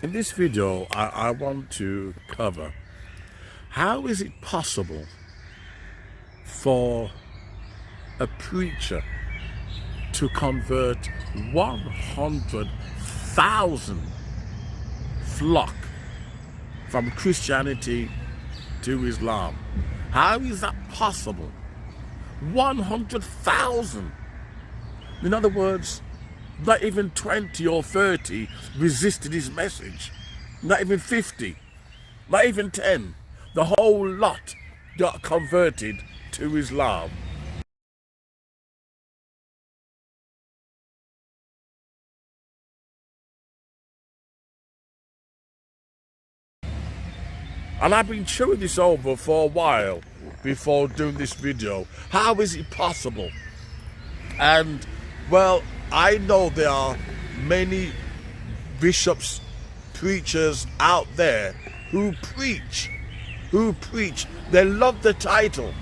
In this video, I want to cover how is it possible for a preacher to convert 100,000 flock from Christianity to Islam. How is that possible? 100,000. In other words, not even 20 or 30 resisted his message. Not even 50. Not even 10. The whole lot got converted to Islam. And I've been chewing this over for a while before doing this video. How is it possible? And, well, I know there are many bishops, preachers out there who preach. They love the title.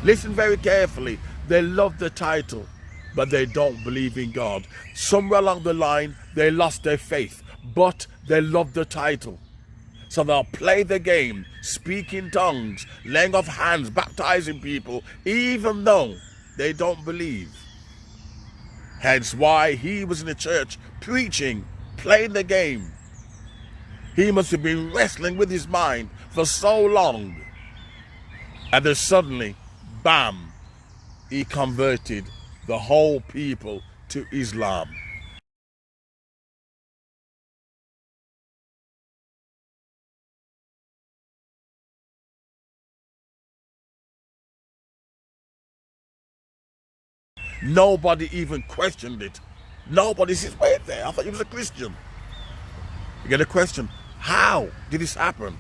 Listen very carefully. They love the title, but they don't believe in God. Somewhere along the line, they lost their faith, but they love the title. So they'll play the game, speak in tongues, laying off hands, baptizing people, even though they don't believe. Hence why he was in the church preaching, playing the game. He must have been wrestling with his mind for so long. And then suddenly, bam, he converted the whole people to Islam. Nobody even questioned it. Nobody says, wait there, I thought you was a Christian. You get a question, how did this happen?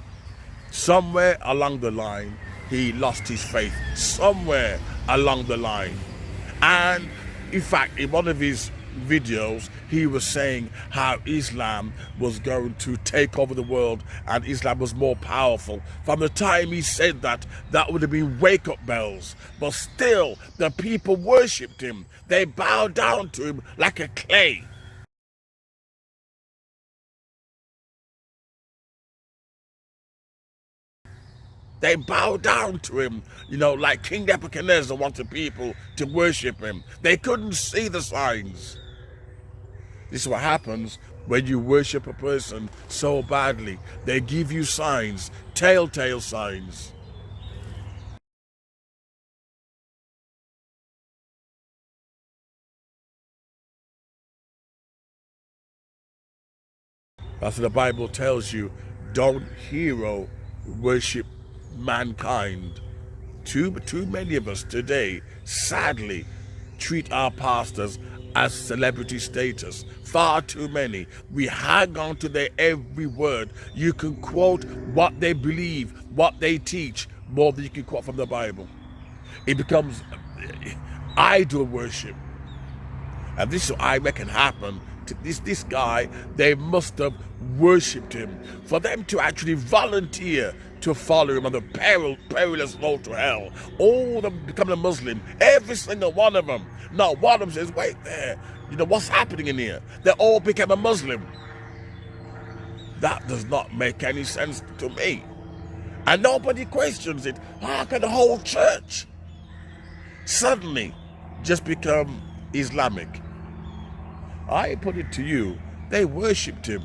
Somewhere along the line, he lost his faith. Somewhere along the line. And in fact, in one of his videos, he was saying how Islam was going to take over the world and Islam was more powerful. From the time he said that, that would have been wake-up bells. But still, the people worshipped him. They bowed down to him like a clay. They bowed down to him, like King Nebuchadnezzar wanted people to worship him. They couldn't see the signs. This is what happens when you worship a person so badly. They give you signs, telltale signs. That's what the Bible tells you. Don't hero worship mankind. Too many of us today, sadly, treat our pastors as celebrity status. Far too many. We hang on to their every word. You can quote what they believe, what they teach, more than you can quote from the Bible. It becomes idol worship. And this is what I reckon happened to this guy. They must have worshipped him. For them to actually volunteer to follow him on the perilous road to hell. All of them becoming a Muslim. Every single one of them. Not one of them says, wait there, what's happening in here? They all became a Muslim. That does not make any sense to me. And nobody questions it. How can the whole church suddenly just become Islamic? I put it to you, they worshipped him.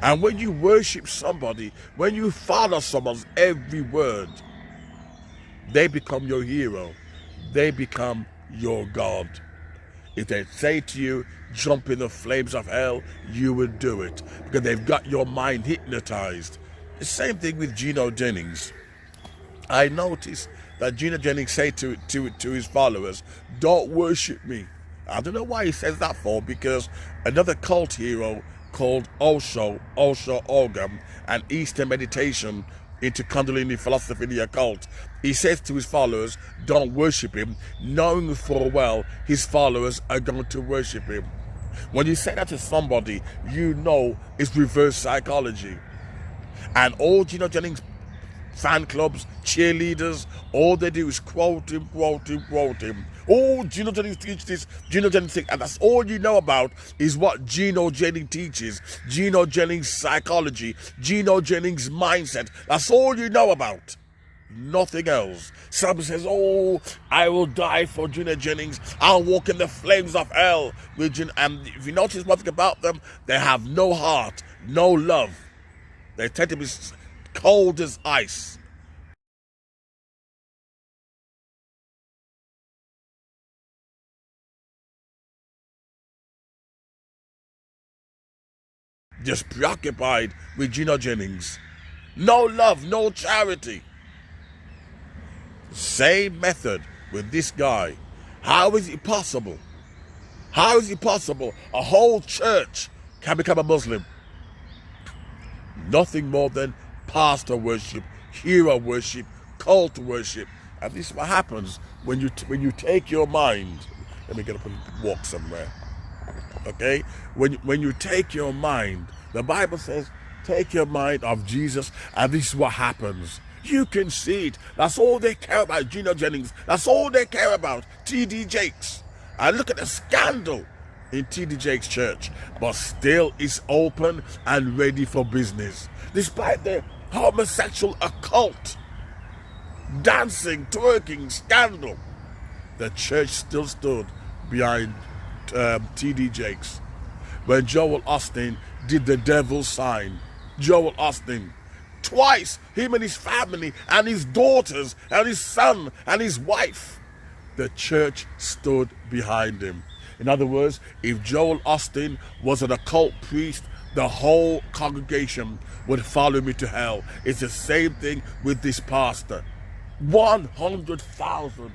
And when you worship somebody, when you follow someone's every word, they become your hero. They become your God. If they say to you, jump in the flames of hell, you will do it. Because they've got your mind hypnotized. The same thing with Gino, Jennings. I noticed that Gino Jennings said to his followers, don't worship me. I don't know why he says that for, because another cult hero called Osho Ogam, and Eastern meditation into Kundalini philosophy in the occult. He says to his followers, don't worship him, knowing full well his followers are going to worship him. When you say that to somebody, you know it's reverse psychology. And all Gino Jennings fan clubs, cheerleaders. All they do is quote him, quote him, quote him. Oh, Gino Jennings teaches this, Gino Jennings thing, and that's all you know about is what Gino Jennings teaches. Gino Jennings psychology, Gino Jennings mindset. That's all you know about. Nothing else. Some says, oh, I will die for Gino Jennings. I'll walk in the flames of hell with Gino. And if you notice one thing about them, they have no heart, no love. They tend to be cold as ice. Just preoccupied with Gino Jennings. No love, no charity. Same method with this guy. How is it possible? How is it possible a whole church can become a Muslim? Nothing more than pastor worship, hero worship, cult worship. And this is what happens when you take your mind. Let me get up and walk somewhere. Okay? When you take your mind, the Bible says, take your mind off Jesus, and this is what happens. You can see it. That's all they care about, Gino Jennings. That's all they care about, T.D. Jakes. And look at the scandal in T.D. Jakes' church, but still is open and ready for business. Despite the homosexual occult, dancing, twerking, scandal, the church still stood behind T.D. Jakes. When Joel Osteen did the devil's sign, Joel Osteen, twice, him and his family and his daughters and his son and his wife, the church stood behind him. In other words, if Joel Osteen was an occult priest, the whole congregation would follow me to hell. It's the same thing with this pastor. 100,000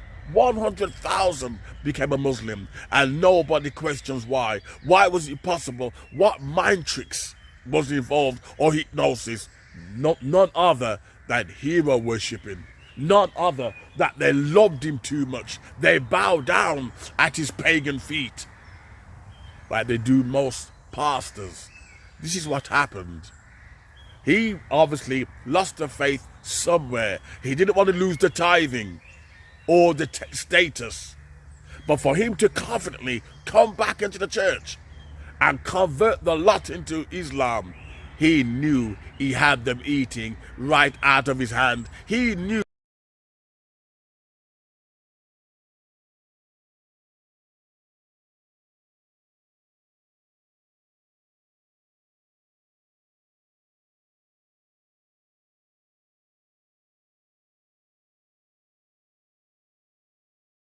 became a Muslim, and nobody questions why. Why was it possible? What mind tricks was involved, or hypnosis? None other than hero worshipping. None other that they loved him too much. They bow down at his pagan feet, like they do most pastors. This is what happened. He obviously lost the faith somewhere. He didn't want to lose the tithing or the status. But for him to confidently come back into the church and convert the lot into Islam, he knew he had them eating right out of his hand. He knew